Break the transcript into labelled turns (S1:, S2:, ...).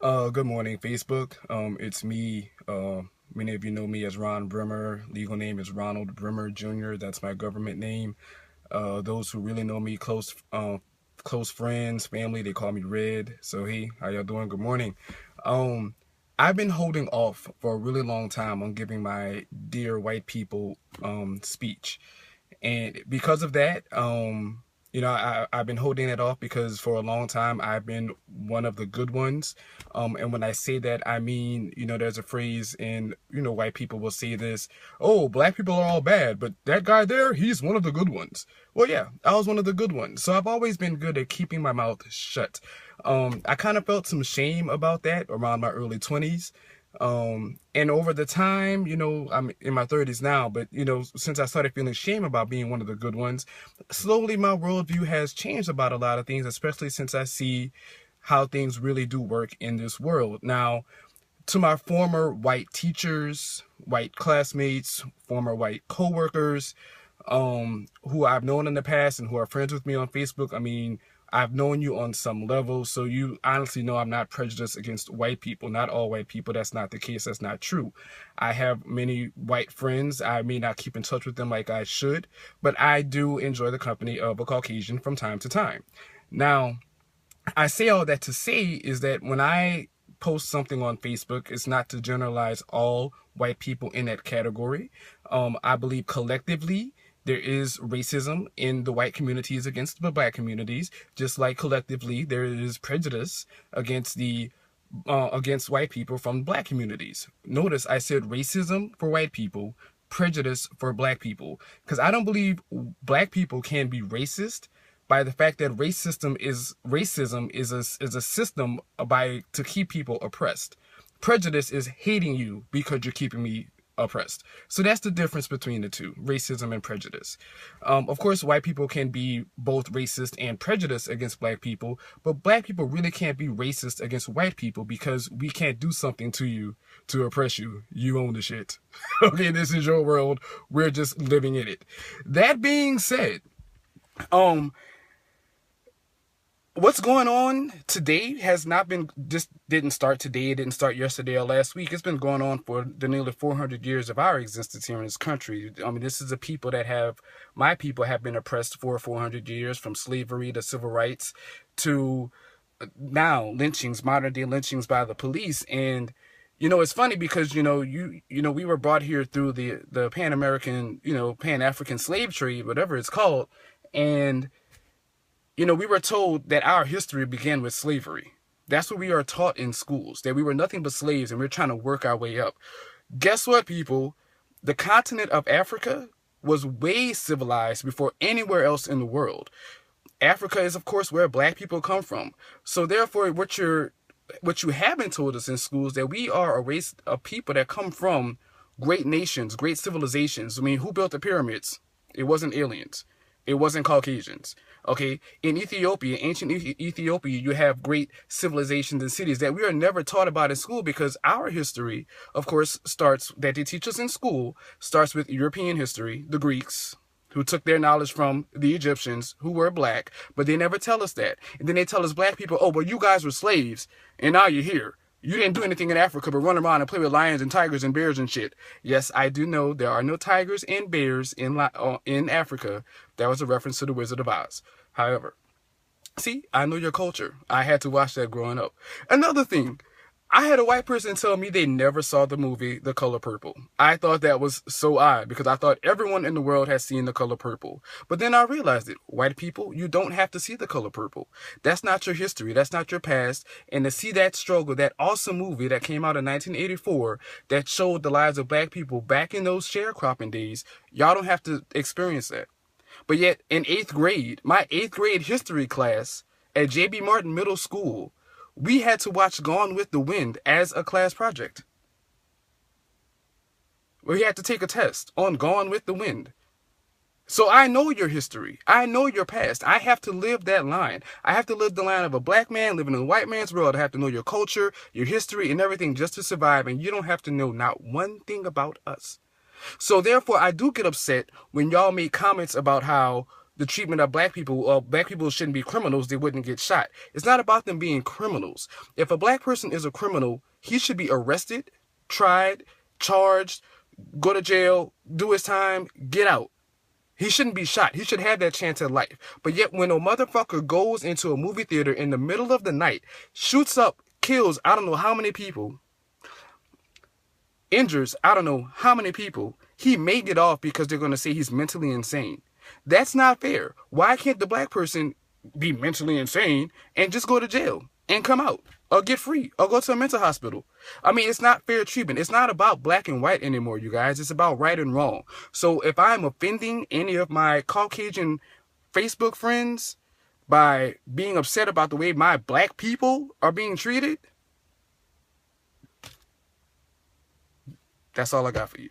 S1: Good morning, Facebook. It's me. Many of you know me as Ron Brimmer. Legal name is Ronald Brimmer Jr. That's my government name. Those who really know me, close friends, family, they call me Red. So hey, how y'all doing? Good morning. Um, I've been holding off for a really long time on giving my dear white people speech, and because of that, I've been holding it off because for a long time I've been one of the good ones. And when I say that, I mean, there's a phrase, and, white people will say this: oh, black people are all bad, but that guy there, he's one of the good ones. Well, yeah, I was one of the good ones. So I've always been good at keeping my mouth shut. I kind of felt some shame about that around my early 20s. And over the time, I'm in my 30s now, but since I started feeling shame about being one of the good ones, slowly my worldview has changed about a lot of things, especially since I see how things really do work in this world. Now, to my former white teachers, white classmates, former white coworkers, who I've known in the past and who are friends with me on Facebook, I mean, I've known you on some level, so you honestly know I'm not prejudiced against white people. Not all white people. That's not the case. That's not true. I have many white friends. I may not keep in touch with them like I should, but I do enjoy the company of a Caucasian from time to time. Now, I say all that to say is that when I post something on Facebook, it's not to generalize all white people in that category. I believe collectively there is racism in the white communities against the black communities, just like collectively there is prejudice against white people from black communities. Notice I said racism for white people, prejudice for black people, because I don't believe black people can be racist by the fact that racism is a system to keep people oppressed. Prejudice is hating you because you're keeping me oppressed. So that's the difference between the two: racism and prejudice. Of course, white people can be both racist and prejudiced against black people, but black people really can't be racist against white people because we can't do something to you to oppress you. You own the shit. Okay, this is your world. We're just living in it. That being said, um, what's going on today has not been, just didn't start today. It didn't start yesterday or last week. It's been going on for the nearly 400 years of our existence here in this country. I mean, this is my people have been oppressed for 400 years, from slavery to civil rights to now lynchings, modern day lynchings by the police. And it's funny because we were brought here through the Pan American, Pan African slave trade, whatever it's called. And we were told that our history began with slavery. That's what we are taught in schools, that we were nothing but slaves and we're trying to work our way up. Guess what, people? The continent of Africa was way civilized before anywhere else in the world. Africa is, of course, where black people come from. So therefore, what you haven't told us in schools, that we are a race of people that come from great nations, great civilizations. I mean, who built the pyramids? It wasn't aliens. It wasn't Caucasians. Okay, in Ethiopia, ancient Ethiopia, you have great civilizations and cities that we are never taught about in school, because our history, of course, that they teach us in school, starts with European history, the Greeks, who took their knowledge from the Egyptians, who were black, but they never tell us that. And then they tell us black people, oh, well, you guys were slaves, and now you're here. You didn't do anything in Africa but run around and play with lions and tigers and bears and shit. Yes, I do know there are no tigers and bears in Africa. That was a reference to the Wizard of Oz. However, see, I know your culture. I had to watch that growing up. Another thing, I had a white person tell me they never saw the movie The Color Purple. I thought that was so odd, because I thought everyone in the world has seen The Color Purple. But then I realized it. White people, you don't have to see The Color Purple. That's not your history. That's not your past. And to see that struggle, that awesome movie that came out in 1984 that showed the lives of black people back in those sharecropping days, y'all don't have to experience that. But yet, in 8th grade, my 8th grade history class at J.B. Martin Middle School, we had to watch Gone with the Wind as a class project. We had to take a test on Gone with the Wind. So I know your history. I know your past. I have to live that line. I have to live the line of a black man living in a white man's world. I have to know your culture, your history, and everything just to survive. And you don't have to know not one thing about us. So therefore, I do get upset when y'all make comments about how the treatment of black people. Black people shouldn't be criminals. They wouldn't get shot. It's not about them being criminals. If a black person is a criminal, he should be arrested, tried, charged, go to jail, do his time, get out. He shouldn't be shot. He should have that chance at life. But yet when a motherfucker goes into a movie theater in the middle of the night, shoots up, kills I don't know how many people, injures I don't know how many people, he may get off because they're going to say he's mentally insane. That's not fair. Why can't the black person be mentally insane and just go to jail and come out or get free or go to a mental hospital? I mean, it's not fair treatment. It's not about black and white anymore, you guys. It's about right and wrong. So if I'm offending any of my Caucasian Facebook friends by being upset about the way my black people are being treated, that's all I got for you.